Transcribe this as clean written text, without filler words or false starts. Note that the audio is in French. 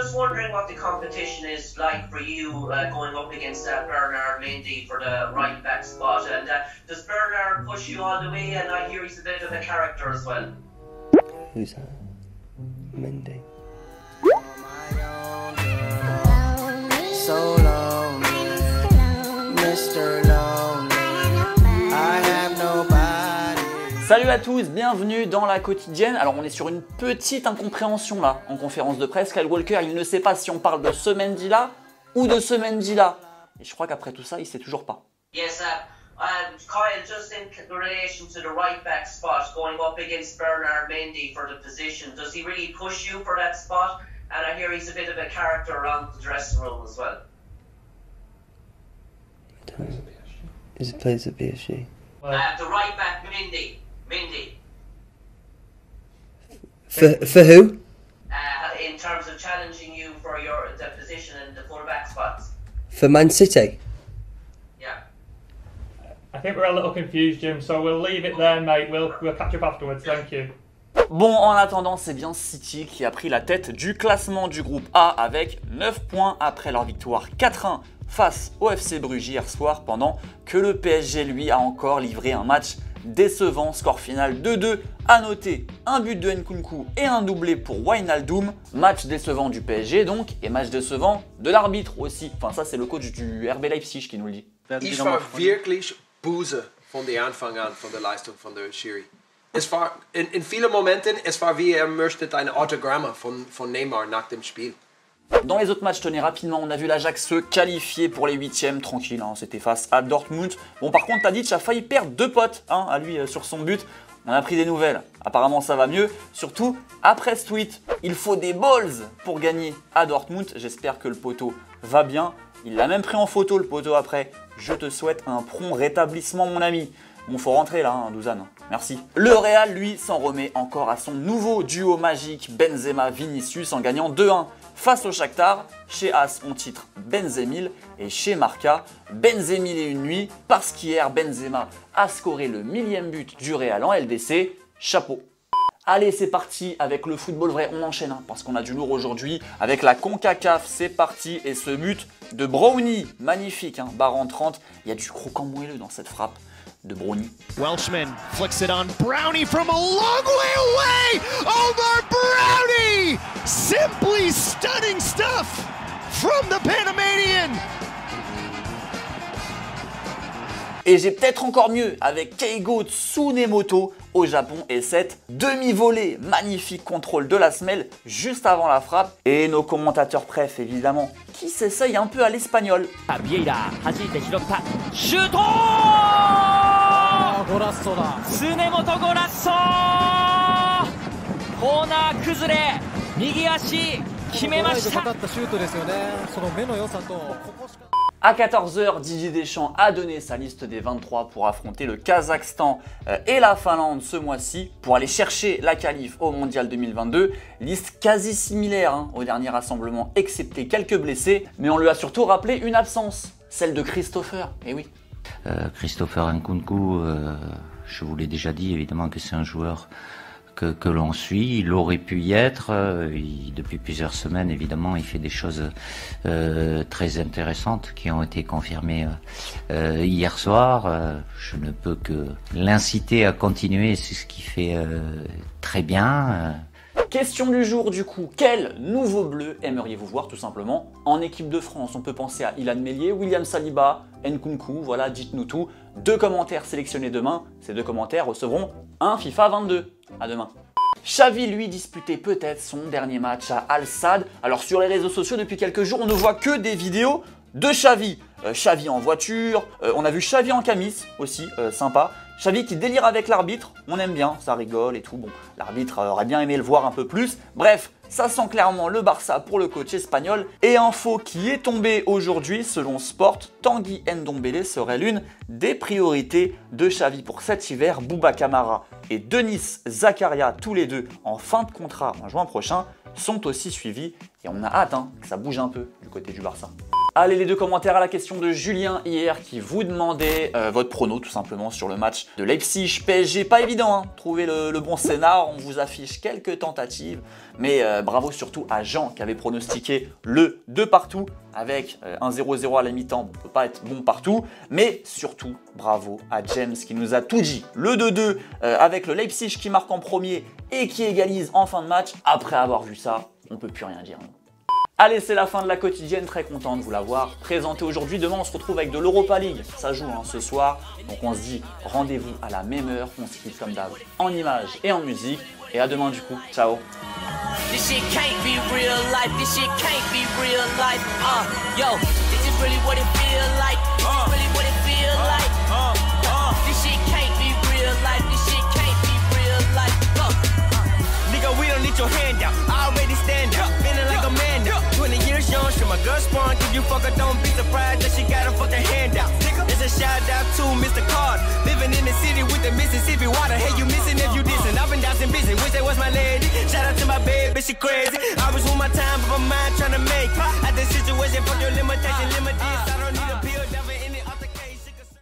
just wondering what the competition is like for you going up against Bernard Mendy for the right back spot. And does Bernard push you all the way? And I hear he's a bit of a character as well. Who's that? Mendy. So lonely, Mr. Lonely, I have nobody. Salut à tous, bienvenue dans la quotidienne. Alors on est sur une petite incompréhension là, en conférence de presse. Kyle Walker, il ne sait pas si on parle de ce Mendy là ou de ce Mendy là. Et je crois qu'après tout ça, il sait toujours pas. Yes, Kyle, just in relation to the right back spot, going up against Bernard Mendy for the position, does he really push you for that spot? And I hear he's a bit of a character around the dressing room as well. I don't know. Is it plays at PSG? The right back, Mendy. For who? In terms of challenging you for the position in the full back spots. For Man City? Yeah. I think we're a little confused, Jim, so we'll leave it there, mate. We'll catch up afterwards. Thank you. Bon, en attendant, c'est bien City qui a pris la tête du classement du groupe A avec 9 points après leur victoire 4-1 face au FC Bruges hier soir, pendant que le PSG lui a encore livré un match décevant. Score final 2-2. À noter un but de Nkunku et un doublé pour Wijnaldum. Match décevant du PSG donc, et match décevant de l'arbitre aussi. Enfin ça c'est le coach du RB Leipzig qui nous le dit. Ich war wirklich böse von der Anfang an von der Leistung von der Schiri. Es war in vielen Momenten, es war wie möchte ein Autogramm von Neymar nach dem Spiel. Dans les autres matchs, tenez rapidement, on a vu l'Ajax se qualifier pour les 8e, tranquille, hein, c'était face à Dortmund. Bon par contre, Tadic a failli perdre 2 potes à lui sur son but. On a pris des nouvelles, apparemment ça va mieux, surtout après ce tweet. Il faut des balls pour gagner à Dortmund, j'espère que le poteau va bien. Il l'a même pris en photo le poteau après. Je te souhaite un prompt rétablissement mon ami. Bon, faut rentrer là, Douzane. Merci. Le Real, lui, s'en remet encore à son nouveau duo magique Benzema-Vinicius en gagnant 2-1 face au Shakhtar. Chez As, on titre Benzemil et chez Marca, Benzemil et une nuit parce qu'hier, Benzema a scoré le 1000e but du Real en LDC. Chapeau. Allez, c'est parti avec le football vrai. On enchaîne parce qu'on a du lourd aujourd'hui avec la CONCACAF. C'est parti et ce but de Brownie, magnifique, barre en 30. Il y a du croquant moelleux dans cette frappe de Brownie. Welshman flicks it on Brownie from a long way away. Omar Brownie! Simply stunning stuff from the Panamanian. Et j'ai peut-être encore mieux avec Keigo Tsunemoto au Japon et cette demi-volée, magnifique contrôle de la semelle juste avant la frappe. Et nos commentateurs préf évidemment qui s'essayent un peu à l'espagnol. Vieira, shoot! Tsunemoto golasso! Corner kuzure, migi ashi, kimemashita. À 14h, Didier Deschamps a donné sa liste des 23 pour affronter le Kazakhstan et la Finlande ce mois-ci pour aller chercher la qualif au Mondial 2022. Liste quasi similaire au dernier rassemblement, excepté quelques blessés. Mais on lui a surtout rappelé une absence, celle de Christopher. Et oui. Christopher Nkunku, je vous l'ai déjà dit, évidemment que c'est un joueur que l'on suit, il aurait pu y être, depuis plusieurs semaines évidemment il fait des choses très intéressantes qui ont été confirmées hier soir. Je ne peux que l'inciter à continuer, c'est ce qu'il fait très bien. Question du jour du coup, quel nouveau bleu aimeriez-vous voir tout simplement en équipe de France? On peut penser à Ilan Meslier, William Saliba, Nkunku, voilà, dites-nous tout. 2 commentaires sélectionnés demain, ces 2 commentaires recevront un FIFA 22. À demain. Xavi lui disputait peut-être son dernier match à Al Sadd. Alors sur les réseaux sociaux depuis quelques jours on ne voit que des vidéos de Xavi. Xavi en voiture, on a vu Xavi en camis aussi, sympa. Xavi qui délire avec l'arbitre, on aime bien, ça rigole et tout. Bon, l'arbitre aurait bien aimé le voir un peu plus. Bref, ça sent clairement le Barça pour le coach espagnol. Et info qui est tombée aujourd'hui, selon Sport, Tanguy Ndombele serait l'une des priorités de Xavi pour cet hiver. Bouba Camara et Denis Zakaria, tous les deux en fin de contrat en juin prochain, sont aussi suivis. Et on a hâte que ça bouge un peu du côté du Barça. Allez, les deux commentaires à la question de Julien hier qui vous demandait votre prono tout simplement sur le match de Leipzig-PSG. Pas évident, hein, trouver le bon scénar. On vous affiche quelques tentatives, mais bravo surtout à Jean qui avait pronostiqué le 2 partout avec un 0-0 à la mi-temps. On ne peut pas être bon partout, mais surtout bravo à James qui nous a tout dit. Le 2-2 avec le Leipzig qui marque en premier et qui égalise en fin de match. Après avoir vu ça, on ne peut plus rien dire. Allez, c'est la fin de la quotidienne, très content de vous l'avoir présenté aujourd'hui. Demain, on se retrouve avec de l'Europa League. Ça joue ce soir, donc on se dit rendez-vous à la même heure. On se quitte comme d'hab en images et en musique. Et à demain du coup, ciao. This shit can't be real life. This shit can't be real life. Yo, this is really what it feel like. This is really what it feel like. This shit can't be real life. This shit can't be real life. Nigga, we don't need your handout. I already stand up, feeling like a man now. 20 years young, show my girl sprung. If you fuck her, don't be surprised that she got a fucking handout. It's a shout out to Mr. Card, living in the city with the Mississippi water. Hey, you missing if you dissing? I've been dancing busy. Wish that was my lady. Shout out to my baby, she crazy. I was with my time, but my mind trying